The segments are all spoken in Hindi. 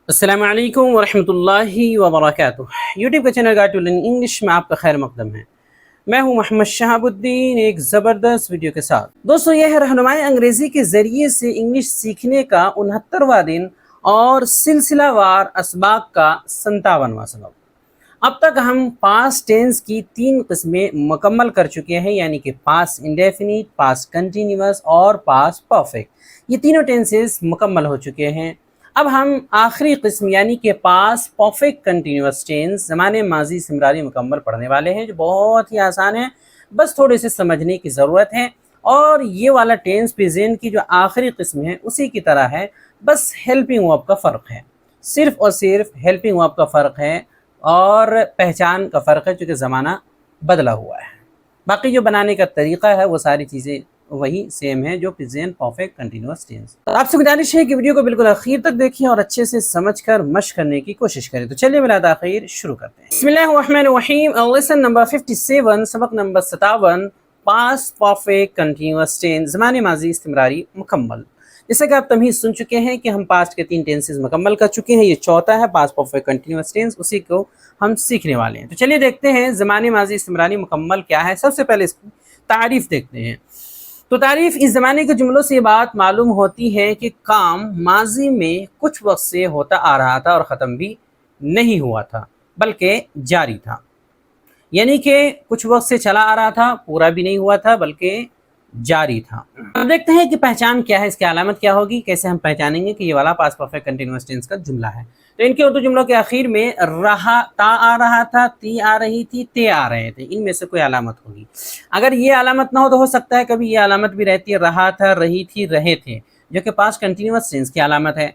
अस्सलामु अलैकुम वरहमतुल्लाहि वबरकातुह। यूट्यूब का channel guide to learn English में आपका खैर मकदम है। मैं हूं मोहम्मद शहाबुद्दीन एक ज़बरदस्त वीडियो के साथ। दोस्तों, यह है रहनुमाई अंग्रेज़ी के ज़रिए से इंग्लिश सीखने का 69वां दिन और सिलसिलावार असबाक का 57वां सबक। अब तक हम पास्ट टेंस की 3 किस्में मुकम्मल कर चुके हैं, यानी कि पास्ट इंडेफिनिट, पास्ट कंटिन्यूअस और पास्ट परफेक्ट। ये तीनों टेंसेस मुकम्मल हो चुके हैं। अब हम आखिरी किस्म यानी कि पास्ट परफेक्ट कंटिन्यूअस टेंस ज़माने माजी इस्तिमरारी मुकम्मल पढ़ने वाले हैं, जो बहुत ही आसान है, बस थोड़े से समझने की ज़रूरत है। और ये वाला टेंस प्रेजेंट की जो आखिरी किस्म है उसी की तरह है, बस हेल्पिंग वर्ब का फ़र्क है, सिर्फ़ और सिर्फ हेल्पिंग वर्ब का फ़र्क है और पहचान का फ़र्क है, चूँकि ज़माना बदला हुआ है। बाकी जो बनाने का तरीक़ा है वो सारी चीज़ें वही सेम है, जो प्रेजेंट परफेक्ट कंटिन्यूअस टेंस। तो आपसे गुजारिश है कि वीडियो को बिल्कुल आखिर तक देखें और अच्छे से समझकर मश्क करने की कोशिश करें। तो चलिए बिला ताख़ीर शुरू करते हैं। बिस्मिल्लाहिर्रहमानिर्रहीम। लेसन नंबर 57, सबक number 57, past perfect continuous tense, ज़माने माजी इस्तिमरारी मुकम्मल। जैसा कि आप तमीज़ सुन चुके हैं कि हम पास्ट के 3 टेंसेस मुकम्मल कर चुके हैं, ये चौथा है पास्ट परफेक्ट कंटिन्यूअस टेंस, उसी को हम सीखने वाले हैं। तो चलिए देखते हैं ज़माने माजी इस्तिमरारी मुकम्मल क्या है। सबसे पहले इसकी तारीफ़ देखते हैं। तो तारीफ़, इस ज़माने के जुमलों से बात मालूम होती है कि काम माजी में कुछ वक्त से होता आ रहा था और ख़त्म भी नहीं हुआ था, बल्कि जारी था। यानी कि कुछ वक्त से चला आ रहा था, पूरा भी नहीं हुआ था, बल्कि जारी था। अब देखते हैं कि पहचान क्या है, इसकी अलामत क्या होगी, कैसे हम पहचानेंगे कि ये वाला पास्ट परफेक्ट कंटिन्यूअस टेंस का जुमला है। तो इनके उर्दू जुमलों के आखिर में रहा, ता आ रहा था, ती आ रही थी, ते आ रहे थे, इनमें से कोई अलामत होगी। अगर ये अलामत ना हो तो हो सकता है कभी ये अलामत भी रहती है, रहा था, रही थी, रहे थे, जो कि पास्ट कंटिन्यूअस टेंस की अलामत है।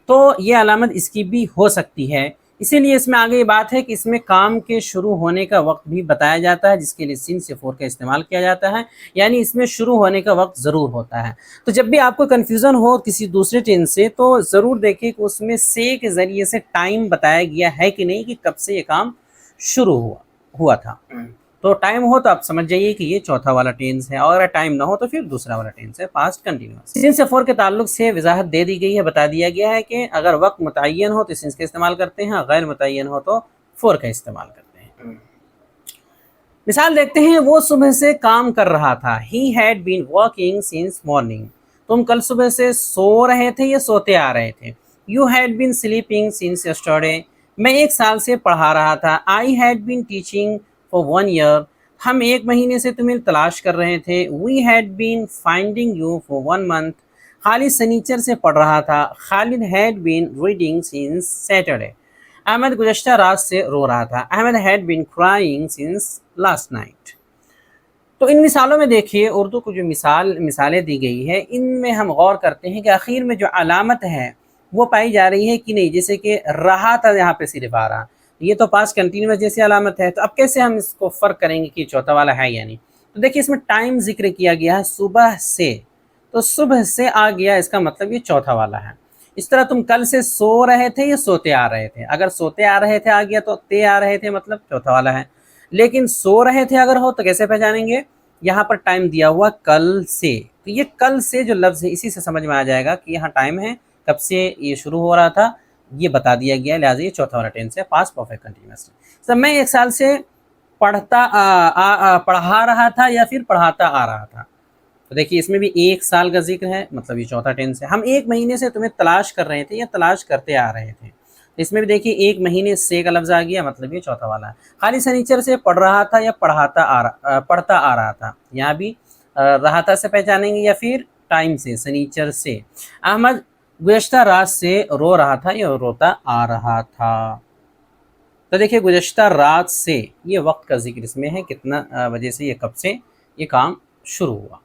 तो ये अलामत इसकी भी हो सकती है। इसीलिए इसमें आगे ये बात है कि इसमें काम के शुरू होने का वक्त भी बताया जाता है, जिसके लिए सिन से फोर का इस्तेमाल किया जाता है, यानी इसमें शुरू होने का वक्त ज़रूर होता है। तो जब भी आपको कन्फ्यूज़न हो किसी दूसरे टेंस से, तो ज़रूर देखें कि उसमें से के ज़रिए से टाइम बताया गया है कि नहीं, कि कब से ये काम शुरू हुआ था। तो टाइम हो तो आप समझ जाइए कि ये चौथा वाला टेंस है, और अगर टाइम ना हो तो फिर दूसरा वाला टेंस है, पास्ट कंटिन्यूअस। सिंस से फोर के ताल्लुक से वजाहत दे दी गई है, बता दिया गया है कि अगर वक्त मुतय्यन हो तो सिंस का इस्तेमाल करते हैं, गैर मुतय्यन हो तो फोर का इस्तेमाल करते हैं। मिसाल देखते हैं। वो सुबह से काम कर रहा था, he had been working since morning. तुम कल सुबह से सो रहे थे या सोते आ रहे थे। You had been sleeping since yesterday. मैं 1 साल से पढ़ा रहा था, I had been teaching for 1 year. हम 1 महीने से तुम्हें तलाश कर रहे थे, we had been finding you for 1 month. Khalid सनीचर से पढ़ रहा था, Khalid had been reading since Saturday. Ahmad गुज़श्ता रात से रो रहा था, Ahmad had been crying since last night. तो इन मिसालों में देखिए, उर्दू को जो मिसालें दी गई है, इनमें हम गौर करते हैं कि आखिर में जो अलामत है वो पाई जा रही है कि नहीं। जैसे कि रहा था, यहाँ पे सिर्फ आ रहा, ये तो पास्ट कंटिन्यूअस जैसी अलामत है। तो अब कैसे हम इसको फ़र्क करेंगे कि चौथा वाला है या नहीं। तो देखिए, इसमें टाइम जिक्र किया गया है, सुबह से, तो सुबह से आ गया, इसका मतलब ये चौथा वाला है। इस तरह तुम कल से सो रहे थे या सोते आ रहे थे, अगर सोते आ रहे थे आ गया तो ते आ रहे थे मतलब चौथा वाला है। लेकिन सो रहे थे अगर हो तो कैसे पहचानेंगे, यहाँ पर टाइम दिया हुआ कल से, तो ये कल से जो लफ्ज़ है इसी से समझ में आ जाएगा कि यहाँ टाइम है, कब से ये शुरू हो रहा था, ये बता दिया गया, लिहाजा ये चौथा वाला टेंस है, पास्ट परफेक्ट कंटिन्यूअस। सब मैं 1 साल से पढ़ा रहा था या फिर पढ़ाता आ रहा था। तो देखिए, इसमें भी 1 साल का जिक्र है, मतलब ये चौथा टेंस है। हम 1 महीने से तुम्हें तलाश कर रहे थे या तलाश करते आ रहे थे, तो इसमें भी देखिए 1 महीने से का लफ्ज़ आ गया, मतलब ये चौथा वाला है। खालिद सनीचर से पढ़ रहा था या पढ़ता आ रहा था, यहाँ भी रहा था से पहचानेंगे या फिर टाइम से, सनीचर से। अहमद गुज़श्ता रात से रो रहा था या रोता आ रहा था। तो देखिए, गुज़श्ता रात से, ये वक्त का जिक्र इसमें है, कितना वजह से, ये कब से ये काम शुरू हुआ,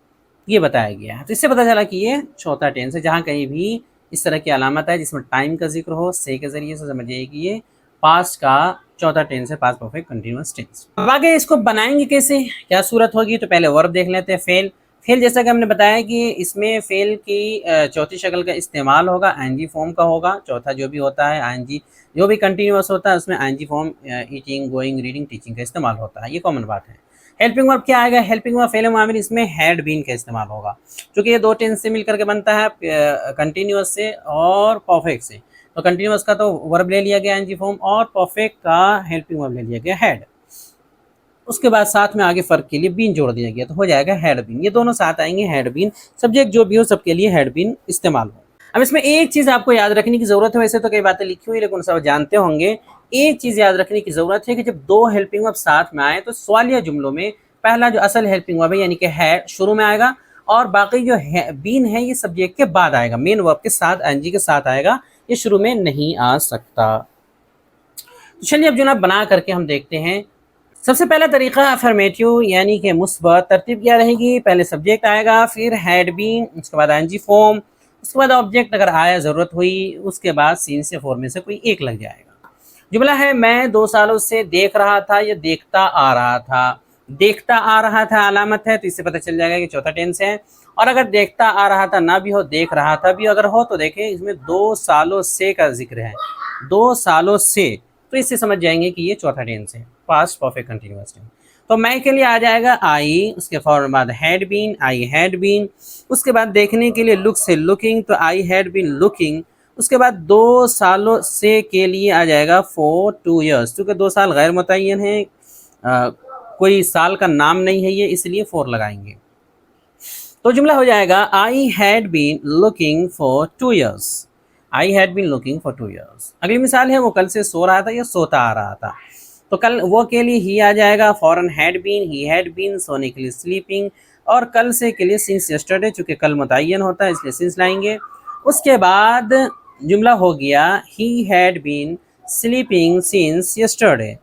ये बताया गया है। तो इससे पता चला कि ये चौथा टेंस है। जहाँ कहीं भी इस तरह की अलामत है जिसमें टाइम का जिक्र हो, से के ज़रिए से समझिए कि ये पास्ट का चौथा टेंस है, पास्ट परफेक्ट कंटिन्यूअस टेंस। अब आगे इसको बनाएंगे कैसे, क्या सूरत होगी, तो पहले वर्ब देख लेते हैं। फेल, फेल जैसा कि हमने बताया कि इसमें फेल की चौथी शक्ल का इस्तेमाल होगा, आईएनजी फॉर्म का होगा। चौथा जो भी होता है, आईएनजी जो भी कंटिन्यूअस होता है उसमें ING form eating, going, reading, teaching का इस्तेमाल होता है, ये कॉमन बात है। हेल्पिंग वर्ब क्या आएगा, हेल्पिंग वर्ब फेल मामिल, इसमें हैड बीन का इस्तेमाल होगा, क्योंकि ये 2 टेंस से मिलकर के बनता है, कंटिन्यूअस से और परफेक्ट से। तो कंटिन्यूअस का तो वर्ब ले लिया गया एनजी फॉर्म और परफेक्ट का हेल्पिंग वर्ब ले लिया गया हैड। उसके बाद साथ में आगे फ़र्क के लिए बीन जोड़ दिया गया तो हो जाएगा हैड बीन। ये दोनों साथ आएंगे, हैड बीन। सब्जेक्ट जो भी हो सबके लिए हैड बीन इस्तेमाल हो। अब इसमें एक चीज़ आपको याद रखने की ज़रूरत है, वैसे तो कई बातें लिखी हुई लेकिन सब जानते होंगे। एक चीज़ याद रखने की ज़रूरत है कि जब दो हेल्पिंग वर्ब साथ में आए तो सवालिया जुमलों में पहला जो असल हेल्पिंग वर्ब है यानी कि है शुरू में आएगा और बाकी जो है बीन है ये सब्जेक्ट के बाद आएगा, मेन वर्ब के साथ एनजी के साथ आएगा, ये शुरू में नहीं आ सकता। तो चलिए अब जनाब बना करके हम देखते हैं। सबसे पहला तरीका अफर्मेटिव यानी कि मुस्बत। तरतीब क्या रहेगी, पहले सब्जेक्ट आएगा, फिर हैड बीन, उसके बाद एनजी फॉर्म, उसके बाद ऑब्जेक्ट अगर आया ज़रूरत हुई, उसके बाद सीन से फोर में से कोई एक लग जाएगा। जुमला है मैं 2 सालों से देख रहा था या देखता आ रहा था। देखता आ रहा था अलामत है तो इससे पता चल जाएगा कि चौथा टेंस है। और अगर देखता आ रहा था ना भी हो, देख रहा था भी अगर हो तो देखें इसमें 2 सालों से का जिक्र है, 2 सालों से, तो इससे समझ जाएंगे कि ये चौथा टेंस है, पास्ट परफेक्ट कंटिन्यूअस टेंस। तो मैं के लिए आ जाएगा आई, उसके फौरन बाद had been, I had been. उसके बाद देखने के लिए लुक से लुकिंग, तो आई हैड बीन लुकिंग। उसके बाद 2 सालों से के लिए आ जाएगा फॉर 2 ईयर्स, क्योंकि 2 साल गैर मुतय्यन है, कोई साल का नाम नहीं है ये, इसलिए 4 लगाएंगे। तो जुमला हो जाएगा I had been looking for 2 years. I had been looking for 2 years. अगली मिसाल है वो कल से सो रहा था या सोता आ रहा था। तो कल वो के लिए ही आ जाएगा, फॉरन had been, he had been, सोने के लिए स्लीपिंग, और कल से के लिए सिंस यस्टरडे, चूँकि कल मुतय्यन होता है इसलिए सिंस लाएंगे। उसके बाद जुमला हो गया he had been sleeping since yesterday,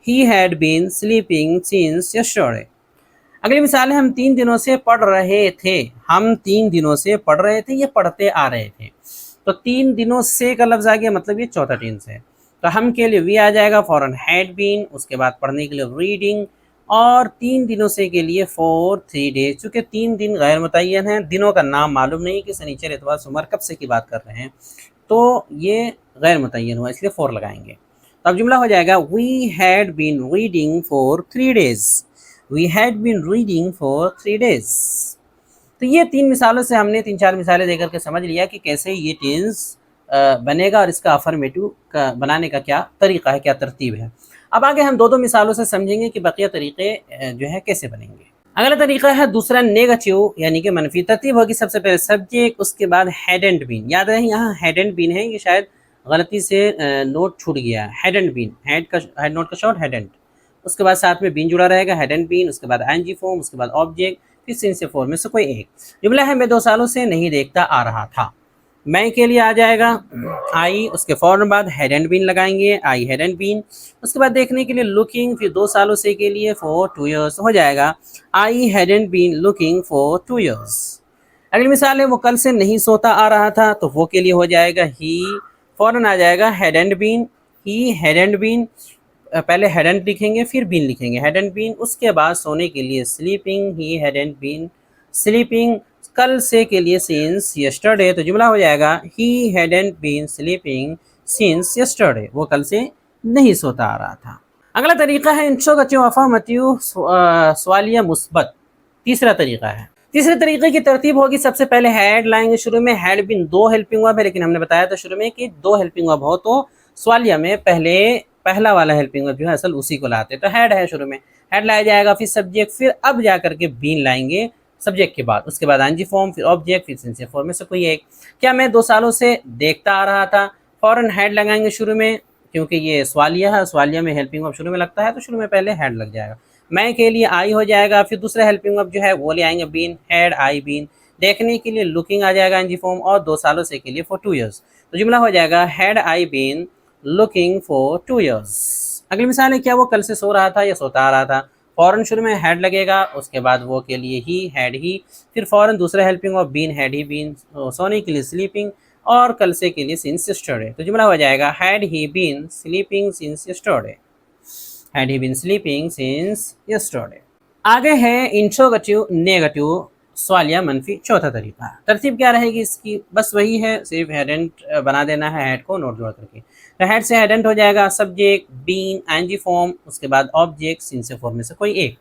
he had been sleeping since yesterday. अगली मिसाल है हम 3 दिनों से पढ़ रहे थे। हम 3 दिनों से पढ़ रहे थे, ये पढ़ते आ रहे थे। तो 3 दिनों से का लफ्ज़ आ गया, मतलब ये चौथा टेंस है। तो हम के लिए वी आ जाएगा, फॉरन हैड बीन, उसके बाद पढ़ने के लिए रीडिंग, और 3 दिनों से के लिए फॉर 3 डेज। चूँकि 3 दिन गैर मुतय्यन है, दिनों का नाम मालूम नहीं कि शनिचर इतवार सोमवार कब से की बात कर रहे हैं, तो ये गैर मुतय्यन हुआ इसलिए 4 लगाएंगे। तो अब जुमला हो जाएगा we had been reading for 3 days, we had been reading for 3 days. तो ये 3 मिसालों से हमने 3-4 मिसालें देकर के समझ लिया कि कैसे ये टेंस बनेगा और इसका अफर्मेटिव का बनाने का क्या तरीका है, क्या तरतीब है। अब आगे हम 2-2 मिसालों से समझेंगे कि बकिया तरीके जो है कैसे बनेंगे। अगला तरीका है दूसरा नेगेटिव यानी कि मनफी। तरतीब होगी सबसे पहले सब्जेक्ट, उसके बाद हैड एंड बीन। याद रहे यहाँ हैड एंड बीन है, ये शायद गलती से नोट छूट गया। Hadn't been, had not का शॉर्ट हैड एंड, उसके बाद साथ में बीन जुड़ा रहेगा, हैड एंड बीन, उसके बाद एनजी फॉर्म, उसके बाद ऑब्जेक्ट, फिर सिन से 4 में से कोई एक। जुमला है मैं 2 सालों से नहीं देखता आ रहा था। मैं के लिए आ जाएगा आई, उसके फौरन बाद हैड एंड बीन लगाएंगे, आई हैड एंड बीन। उसके बाद देखने के लिए लुकिंग, फिर 2 सालों से के लिए फॉर 2 ईयर्स, हो जाएगा I hadn't been looking for 2 years. अगली मिसाल है वो कल से नहीं सोता आ रहा था, तो वो के लिए हो जाएगा ही, फौरन आ जाएगा hadn't been, he hadn't been. पहले हैड एंड लिखेंगे फिर बीन लिखेंगे, हैड एंड बीन। उसके बाद सोने के लिए sleeping, he hadn't been sleeping. कल से के लिए सिंस यस्टरडे, तो जुमला हो जाएगा he hadn't been sleeping since yesterday, वो कल से नहीं सोता आ रहा था। अगला तरीका है इंट्रोगेटिव अफर्मेटिव सवालिया मुस्बत। तीसरा तरीका है। तीसरे तरीके की तरतीब होगी सबसे पहले हैड लाएंगे शुरू में। हैड बीन 2 हेल्पिंग वर्ब है, लेकिन हमने बताया था शुरू में कि 2 हेल्पिंग वर्ब हो तो सवालिया में पहला वाला हेल्पिंग वर्ब जो है असल उसी को लाते हैं। तो हैड है शुरू में, हैड लाया जाएगा, फिर सब्जेक्ट, फिर अब जा करके बीन लाएंगे सब्जेक्ट के बाद, उसके बाद एनजी फॉर्म, फिर ऑब्जेक्ट, फिर सिंस से 4 में से कोई एक। क्या मैं 2 सालों से देखता आ रहा था, फौरन हैड लगाएंगे शुरू में, क्योंकि ये सवालिया है, सवालिया में हेल्पिंग वर्ब शुरू में लगता है तो शुरू में पहले हैड लग जाएगा। मैं के लिए आई हो जाएगा, फिर दूसरा हेल्पिंग वर्ब जो है वो ले आएंगे बीन, हैड आई बीन। देखने के लिए लुकिंग आ जाएगा एनजी फॉर्म, और 2 सालों से के लिए फॉर 2 ईयर्स। तो जुमला हो जाएगा had I been looking for 2 years. अगली मिसाल है क्या वो कल से सो रहा था या सोता आ रहा था। फौरन शुरू में हैड लगेगा, उसके बाद वो के लिए ही हैड ही, फिर फौरन दूसरा helping of been had he been, सोने के लिए स्लीपिंग, और कल से के लिए सिंस यस्टरडे। तो जुमला हो जाएगा had he been sleeping since yesterday, had he been sleeping since yesterday. आगे है इंट्रोगेटिव नेगेटिव सवालिया मनफी चौथा तरीका। तरतीब क्या रहेगी इसकी, बस वही है, सिर्फ हेडेंट बना देना है हेड को नोट जोड़ करके। तो हेड से हेडेंट हो जाएगा सब्जेक्ट, बीन, एनजी फॉर्म, उसके बाद ऑब्जेक्ट, सिन से 4 में से कोई एक।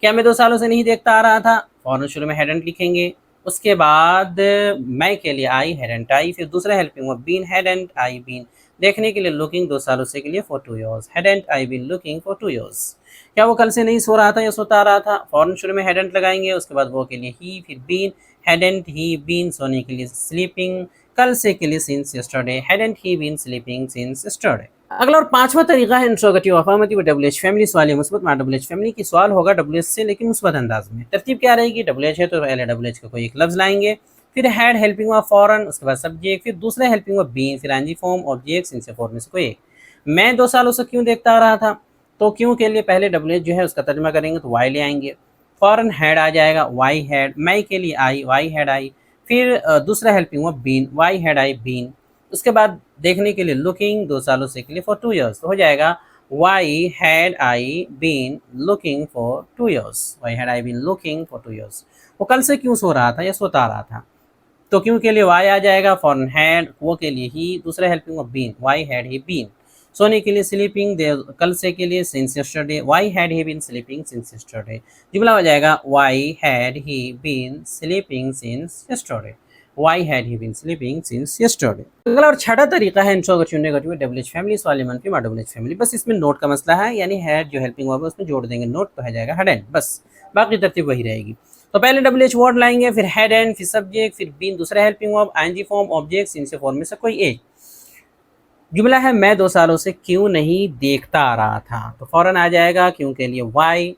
क्या मैं 2 सालों से नहीं देखता आ रहा था, फौरन शुरू में हेडेंट लिखेंगे, उसके बाद मैं के लिए आई, हैडंट आई, फिर दूसरा helping verb been, hadn't I been. देखने के लिए लुकिंग, 2 सालों से के लिए for 2 years, hadn't I been looking for 2 years. क्या वो कल से नहीं सो रहा था या सोता रहा था? फौरन शुरू में हैडंट लगाएंगे, उसके बाद वो के लिए ही, फिर बीन, हैडंट ही बीन, सोने के लिए स्लीपिंग, कल से के लिए since yesterday, hadn't he been sleeping since yesterday. अगला और पांचवा तरीका है interrogative affirmative W H family, सवाल मुस्बत में डब्ल्यू एच फैमिली की सवाल होगा डब्ल्यू एच से लेकिन मुस्बत अंदाज में। तरतीब क्या रहेगी? डब्ल्यू एच है तो पहले डब्ल्यू एच का कोई एक लफ्ज लाएंगे, फिर हैड हेल्पिंग वर्ब फॉरन, उसके बाद सब्जेक्ट, फिर दूसरा हेल्पिंग वर्ब बीन, फिर आईएनजी फॉर्म, ऑब्जेक्ट्स, इनसे फोर में से कोई एक। मैं 2 सालों से क्यों देखता आ रहा था, तो क्यों के लिए पहले डब्ल्यू एच जो है उसका तर्जमा करेंगे तो वाई ले आएंगे, फॉरन हैड आ जाएगा, वाई हैड, मैं के लिए आई, वाई हैड आई, फिर दूसरा helping verb been, why had I been. उसके बाद देखने के लिए लुकिंग, 2 सालों से के लिए फॉर 2 ईयर्स, तो हो जाएगा why had I been looking for 2 years, why had I been looking for 2 years. वो कल से क्यों सो रहा था या सोता रहा था, तो क्यों के लिए वाई आ जाएगा, फॉरन हैड, वो के लिए ही, दूसरा helping of been, why had he been. सोने के लिए स्लीपिंग, कल से के लिए since yesterday, why had he been sleeping since yesterday. जुमला हो जाएगा why had he been sleeping since yesterday, why had he been sleeping since yesterday. अगला और छठा तरीका है interrogative negative W H family, सवाल मनफी डब्ल्यू एच फैमिली। बस इसमें नोट का मसला है, यानी हैड जो हेल्पिंग वर्ब है उसमें जोड़ देंगे नोट, तो हो जाएगा हैडंट, बस बाकी तरतीब वही रहेगी। तो पहले डब्ल्यू एच वर्ड लाएंगे, फिर हेड एंड, फिर सब्जेक्ट, फिर बीन, दूसरा helping verb, ING form, objects, इनसे फॉर्म में से कोई एक। जुमला है मैं 2 सालों से क्यों नहीं देखता आ रहा था, तो फौरन आ जाएगा क्यों के लिए वाई,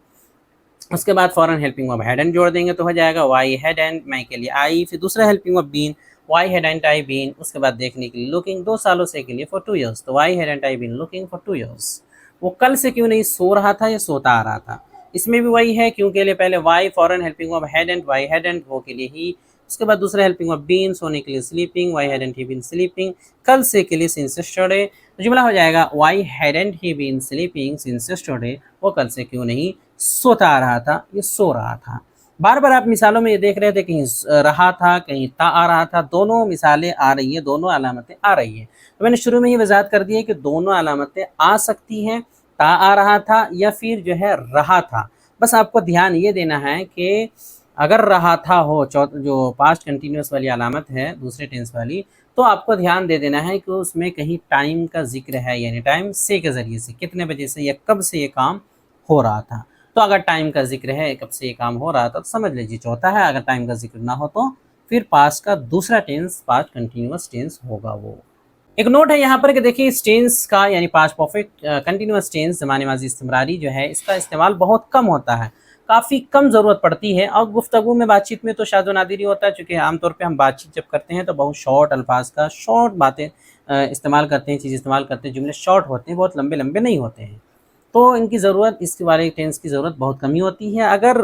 उसके बाद फौरन हेल्पिंग वर्ब हेड एंड जोड़ देंगे तो हो जाएगा वाई हेड एंड, मैं के लिए आई, फिर दूसरा helping verb been, why hadn't I been. उसके बाद देखने के लिए लुकिंग, 2 सालों से के लिए फॉर 2 ईयर्स, तो why hadn't I been looking for 2 years. वो कल से क्यों नहीं सो रहा था या सोता आ रहा था, इसमें भी वही है, क्यों के लिए पहले वाई, फॉरन helping verb hadn't, why hadn't, वो के लिए ही, उसके बाद दूसरा हेल्पिंग वर्ब बीन, सोने के लिए sleeping, why hadn't he been sleeping, कल से के लिए सिंस यस्टरडे। तो जुमला हो जाएगा why hadn't he been sleeping since yesterday, वो कल से क्यों नहीं सोता आ रहा था, ये सो रहा था। बार बार आप मिसालों में ये देख रहे थे, कहीं रहा था, कहीं ता आ रहा था, दोनों मिसालें आ रही हैं, दोनों अलामतें आ रही हैं। तो मैंने शुरू में ही वजाहत कर दी है कि दोनों अलामतें आ सकती हैं, ता आ रहा था या फिर जो है रहा था। बस आपको ध्यान ये देना है कि अगर रहा था हो, जो पास्ट कंटिन्यूस वाली अलामत है दूसरे टेंस वाली, तो आपको ध्यान दे देना है कि उसमें कहीं टाइम का जिक्र है, यानी टाइम से के ज़रिए से, कितने बजे से या कब से ये काम हो रहा था। तो अगर टाइम का जिक्र है, कब से ये काम हो रहा था, तो समझ लीजिए चौथा है। अगर टाइम का जिक्र ना हो तो फिर पास्ट का दूसरा टेंस, पास्ट कंटिन्यूस टेंस होगा वो। एक नोट है यहाँ पर कि देखिए इस टेंस का यानी पास्ट परफेक्ट कंटिन्यूस टेंस ज़माने माजी इस्तिमरारी जो है, इसका इस्तेमाल बहुत कम होता है, काफ़ी कम ज़रूरत पड़ती है। और गुफ्तगू में, बातचीत में तो शायद नादिरी होता है, चूँकि आमतौर पे हम बातचीत जब करते हैं तो बहुत शॉर्ट अल्फाज का, शॉर्ट बातें इस्तेमाल करते हैं, चीज़ इस्तेमाल करते हैं, जुमले शॉर्ट होते हैं, बहुत लंबे लंबे नहीं होते हैं। तो इनकी ज़रूरत, इसके वाले टेंस की ज़रूरत बहुत कम ही होती है। अगर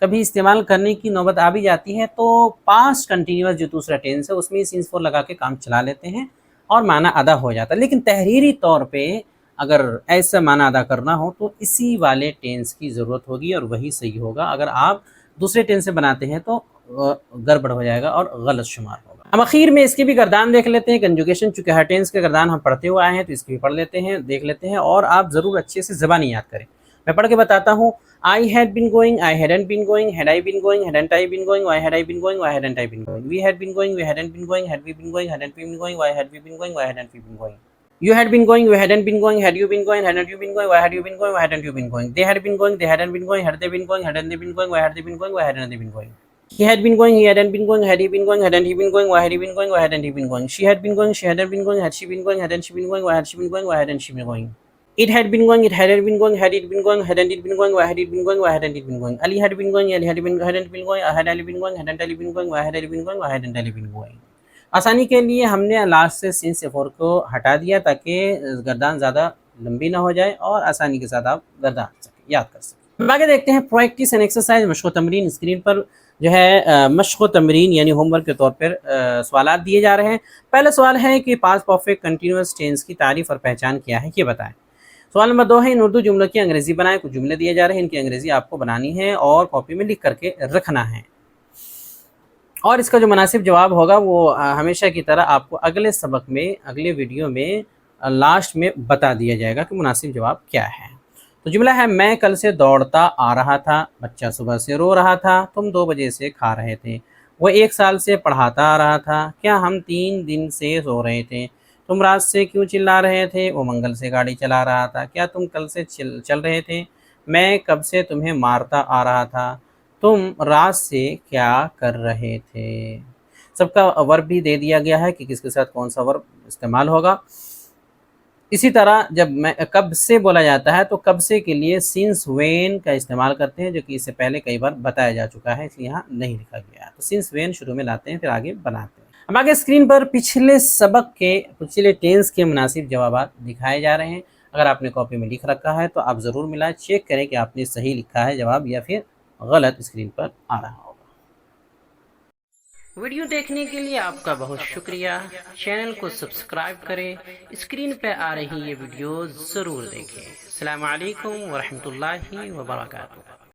कभी इस्तेमाल करने की नौबत आ भी जाती है तो पास्ट कंटिन्यूस जो दूसरा टेंस है उसमें सिंस फोर लगा के काम चला लेते हैं और माना अदा हो जाता है। लेकिन तहरीरी तौर पे अगर ऐसा माना अदा करना हो तो इसी वाले टेंस की ज़रूरत होगी और वही सही होगा। अगर आप दूसरे टेंस से बनाते हैं तो गड़बड़ हो जाएगा और गलत शुमार होगा। हम आखिर में इसकी भी गर्दान देख लेते हैं, कंजुगेशन, चूँकि हर टेंस के गर्दान हम पढ़ते हुए आए हैं तो इसकी भी पढ़ लेते हैं, देख लेते हैं, और आप ज़रूर अच्छे से ज़बानी याद करें। मैं पढ़ के बताता हूँ। I had been going, I hadn't been going, had I been going, hadn't I been going, why had I been going, why hadn't I been going, we had been going, we hadn't been going, had we been going, hadn't we been going, why had we been going, why hadn't we been going, you had been going, you hadn't been going, had you been going, hadn't you been going, why had you been going, why hadn't you been going, they had been going, they hadn't been going, had they been going, hadn't they been going, why had they been going, why hadn't they been going, he had been going, he hadn't been going, had he been going, hadn't he been going, why had he been going, why hadn't he been going, she had been going, she hadn't been going, had she been going, hadn't she been going, why had she been going, why hadn't she been going, it had been going, it hadn't been going, had it been going, hadn't it been going, why had it been going, why hadn't it been going, Ali had been going, Ali hadn't been going, had Ali been going, hadn't Ali been going, why had Ali been going, why hadn't Ali been going। आसानी के लिए हमने लास्ट से सिन से फोर को हटा दिया ताकि गर्दान ज़्यादा लंबी ना हो जाए और आसानी के साथ आप गर्दान याद कर सकें। आगे देखते हैं practice and exercise, मशक़ Tamreen. Screen पर जो है मशक़ तमरीन यानी होमवर्क के तौर पर सवाल दिए जा रहे हैं। पहला सवाल है कि पास्ट परफेक्ट कंटिन्यूस टेंस की तारीफ़ और पहचान क्या है, ये बताएं। सवाल नंबर 2 है इन उर्दू जुमलों की अंग्रेज़ी बनाएं। कुछ जुमले दिए जा रहे हैं, इनकी अंग्रेज़ी आपको बनानी है और कॉपी में लिख करके रखना है, और इसका जो मुनासिब जवाब होगा वो हमेशा की तरह आपको अगले सबक में, अगले वीडियो में लास्ट में बता दिया जाएगा कि मुनासिब जवाब क्या है। तो जुमला है मैं कल से दौड़ता आ रहा था, बच्चा सुबह से रो रहा था, तुम 2 बजे से खा रहे थे, वो 1 साल से पढ़ाता आ रहा था। क्या हम 3 दिन से सो रहे थे? तुम रात से क्यों चिल्ला रहे थे? वो मंगल से गाड़ी चला रहा था। क्या तुम कल से चल रहे थे? मैं कब से तुम्हें मारता आ रहा था। तुम रात से क्या कर रहे थे? सबका वर्ब भी दे दिया गया है कि किसके साथ कौन सा वर्ब इस्तेमाल होगा। इसी तरह जब मैं कब से बोला जाता है तो कब से के लिए सिंस व्हेन का इस्तेमाल करते हैं, जो कि इससे पहले कई बार बताया जा चुका है, इसलिए यहाँ नहीं लिखा गया है। तो सिंस व्हेन शुरू में लाते हैं, फिर आगे बनाते हैं। अब आगे स्क्रीन पर पिछले सबक के पिछले टेंस के मुनासिब जवाब दिखाए जा रहे हैं। अगर आपने कॉपी में लिख रखा है तो आप ज़रूर मिलाएं, चेक करें कि आपने सही लिखा है जवाब या फिर गलत स्क्रीन पर आ रहा होगा। वीडियो देखने के लिए आपका बहुत शुक्रिया। चैनल को सब्सक्राइब करें, स्क्रीन पर आ रही ये वीडियो ज़रूर देखें। अस्सलामु अलैकुम वरहमतुल्लाहि वबरकातुहू।